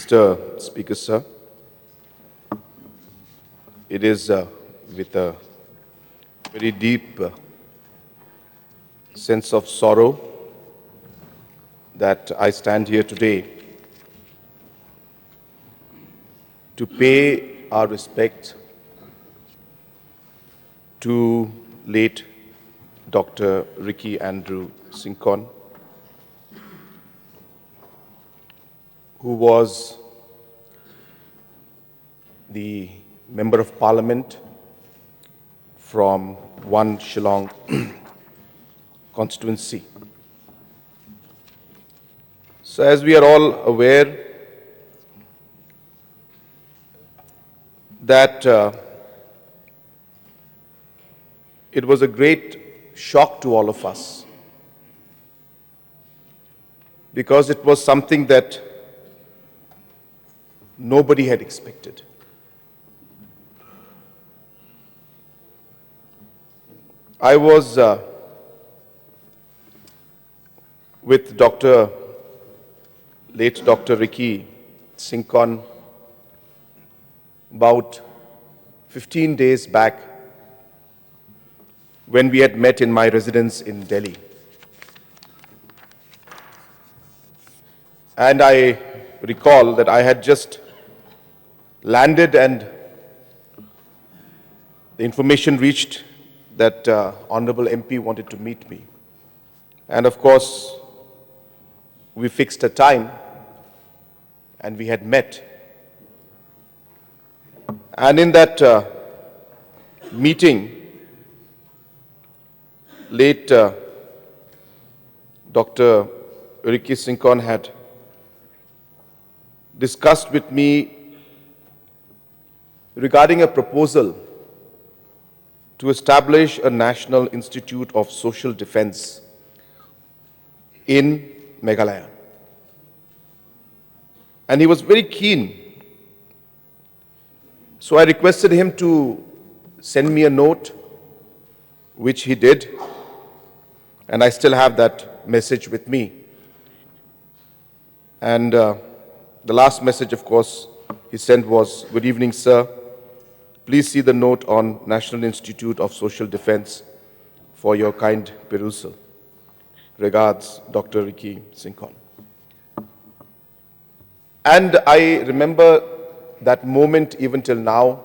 Mr. Speaker, sir, it is with a very deep sense of sorrow that I stand here today to pay our respect to late Dr. Ricky Andrew Sincon, who was the Member of Parliament from 1 Shillong constituency. So as we are all aware that it was a great shock to all of us, because it was something that nobody had expected. I was with late Dr. Ricky Sincon about 15 days back when we had met in my residence in Delhi. And I recall that I had just landed and the information reached that Honorable MP wanted to meet me. And of course, we fixed a time and we had met. And in that meeting, late Dr. Ricky Sincon had discussed with me regarding a proposal to establish a National Institute of Social Defense in Meghalaya. And he was very keen. So I requested him to send me a note, which he did, and I still have that message with me. And the last message, of course, he sent was, "Good evening, sir. Please see the note on National Institute of Social Defense for your kind perusal. Regards, Dr. Ricky Sincon." And I remember that moment even till now,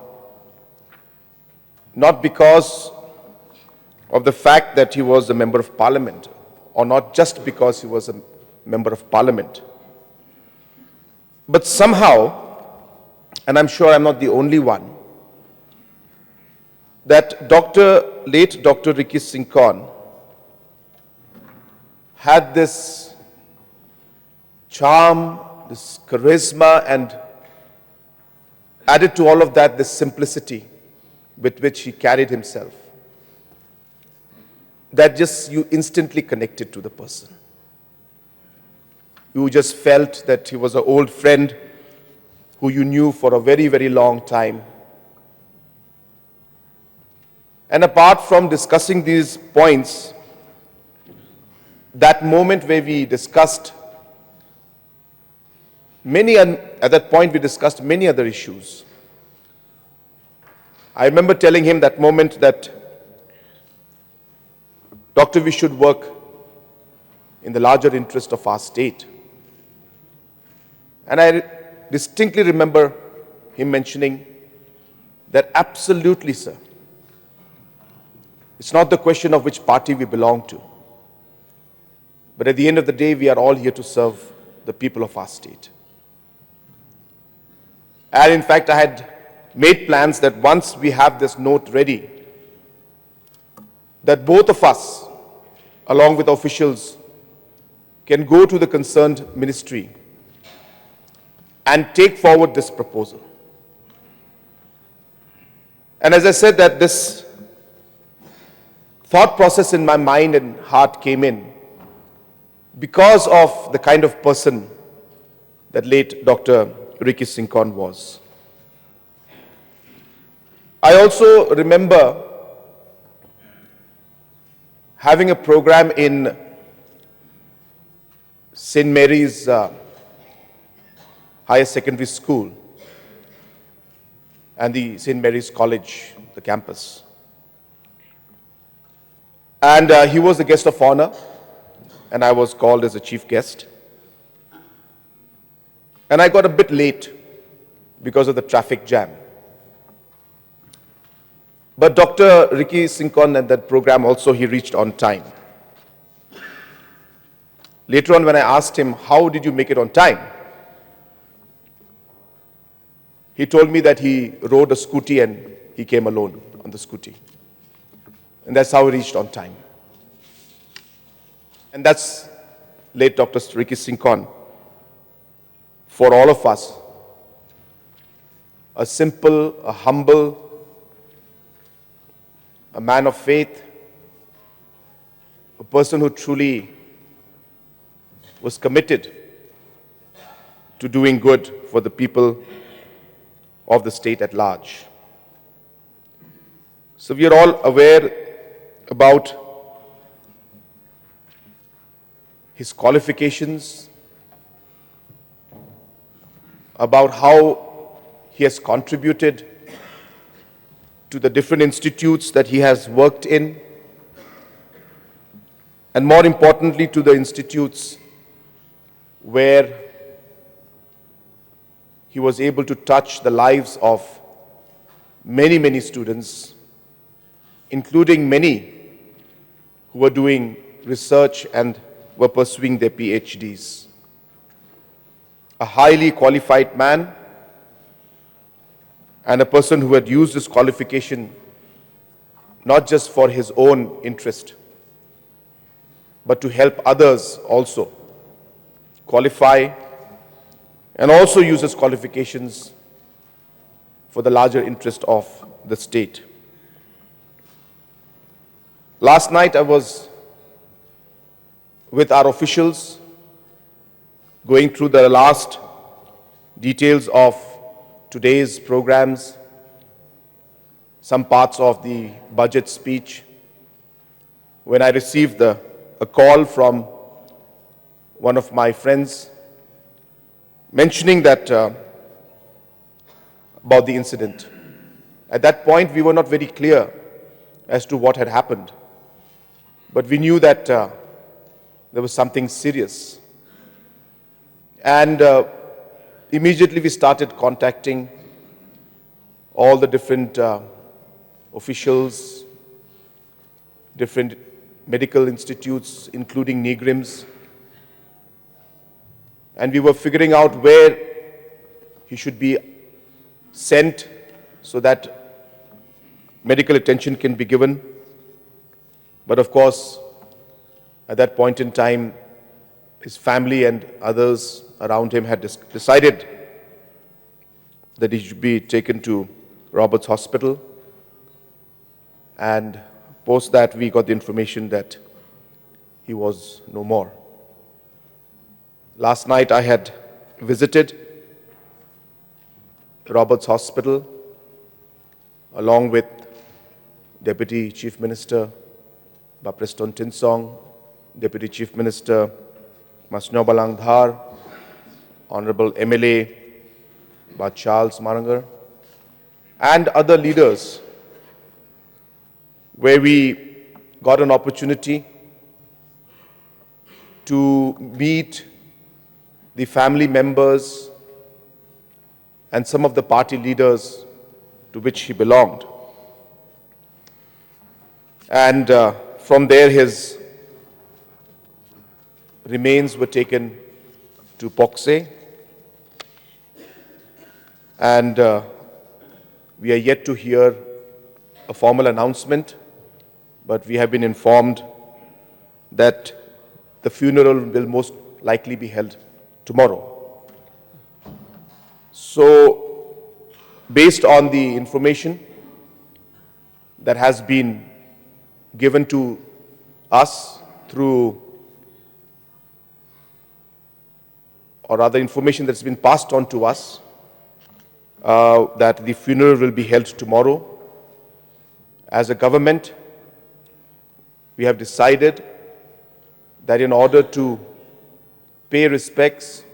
not because of the fact that he was a Member of Parliament, or not just because he was a Member of Parliament, but somehow, and I'm sure I'm not the only one, that late Dr. Ricky Sincon had this charm, this charisma, and added to all of that, this simplicity with which he carried himself, that just you instantly connected to the person. You just felt that he was an old friend who you knew for a very, very long time. And apart from discussing these points, that moment where we discussed at that point we discussed many other issues. I remember telling him that moment that, "Doctor, we should work in the larger interest of our state." And I distinctly remember him mentioning that, "Absolutely, sir. It's not the question of which party we belong to. But at the end of the day, we are all here to serve the people of our state." And in fact, I had made plans that once we have this note ready, that both of us, along with officials, can go to the concerned ministry and take forward this proposal. And as I said, that this thought process in my mind and heart came in because of the kind of person that late Dr. Ricky Sincon was. I also remember having a program in St. Mary's Higher Secondary School and the St. Mary's College, the campus. And he was the guest of honor, and I was called as a chief guest. And I got a bit late because of the traffic jam. But Dr. Ricky Sincon and that program also, he reached on time. Later on when I asked him, how did you make it on time? He told me that he rode a scooty and he came alone on the scooty. And that's how he reached on time. And that's late Dr. Ricky Sincon. For all of us, a simple, a humble, a man of faith, a person who truly was committed to doing good for the people of the state at large. So we are all aware about his qualifications, about how he has contributed to the different institutes that he has worked in, and more importantly to the institutes where he was able to touch the lives of many, many students, including many who were doing research and were pursuing their PhDs. A highly qualified man and a person who had used his qualification not just for his own interest, but to help others also qualify and also use his qualifications for the larger interest of the state. Last night I was with our officials going through the last details of today's programs, some parts of the budget speech, when I received a call from one of my friends mentioning that about the incident. At that point, we were not very clear as to what had happened, but we knew that there was something serious. And immediately we started contacting all the different officials, different medical institutes, including NIGRIMS, and we were figuring out where he should be sent so that medical attention can be given. But of course, at that point in time, his family and others around him had decided that he should be taken to Roberts Hospital. And post that, we got the information that he was no more. Last night, I had visited Roberts Hospital along with Deputy Chief Minister Preston Tinsong, Deputy Chief Minister Masnyo Balangdhar, Honorable MLA Charles Marangar, and other leaders, where we got an opportunity to meet the family members and some of the party leaders to which he belonged. And from there, his remains were taken to Poksay, and we are yet to hear a formal announcement, but we have been informed that the funeral will most likely be held tomorrow. So, based on the information that has been given to us through, or rather information that's been passed on to us, that the funeral will be held tomorrow. As a government, we have decided that in order to pay respects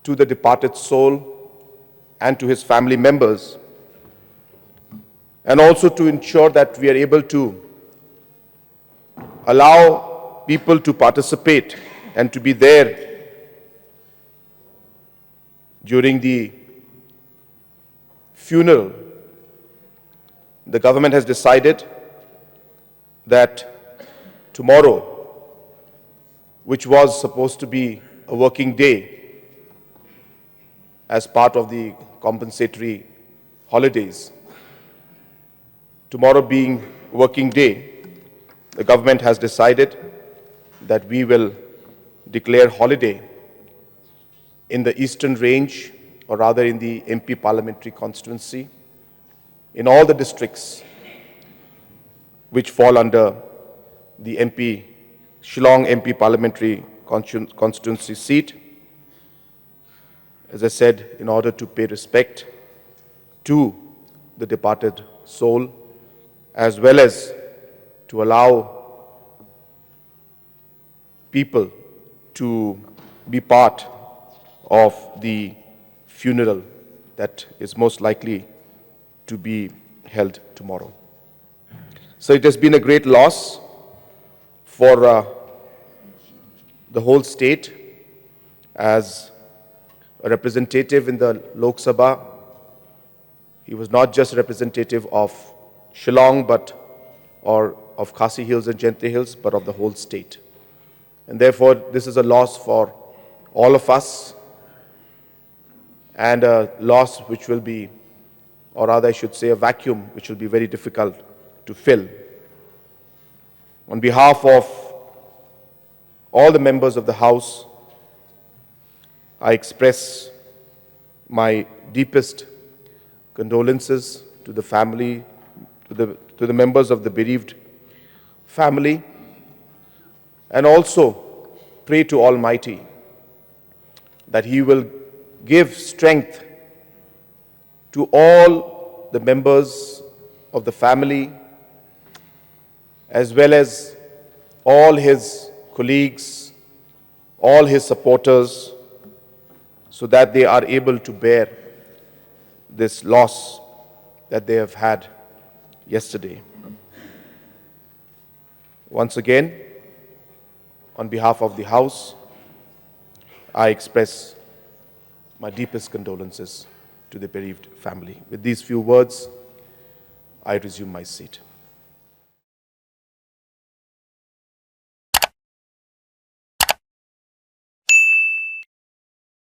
to the departed soul and to his family members, and also to ensure that we are able to allow people to participate and to be there during the funeral. The government has decided that tomorrow, which was supposed to be a working day as part of the compensatory holidays, tomorrow being working day, the government has decided that we will declare holiday in the Eastern Range, or rather in the MP parliamentary constituency, in all the districts which fall under the Shillong MP parliamentary constituency seat. As I said, in order to pay respect to the departed soul, as well as to allow people to be part of the funeral that is most likely to be held tomorrow. So it has been a great loss for the whole state. As a representative in the Lok Sabha, he was not just representative of Shillong or of Khasi Hills and Gentry Hills, but of the whole state. And therefore, this is a loss for all of us, and a loss which will be, or rather I should say a vacuum, which will be very difficult to fill. On behalf of all the members of the House, I express my deepest condolences to the family, to the members of the bereaved family, and also pray to Almighty that He will give strength to all the members of the family, as well as all his colleagues, all his supporters, so that they are able to bear this loss that they have had yesterday. Once again, on behalf of the House, I express my deepest condolences to the bereaved family. With these few words, I resume my seat.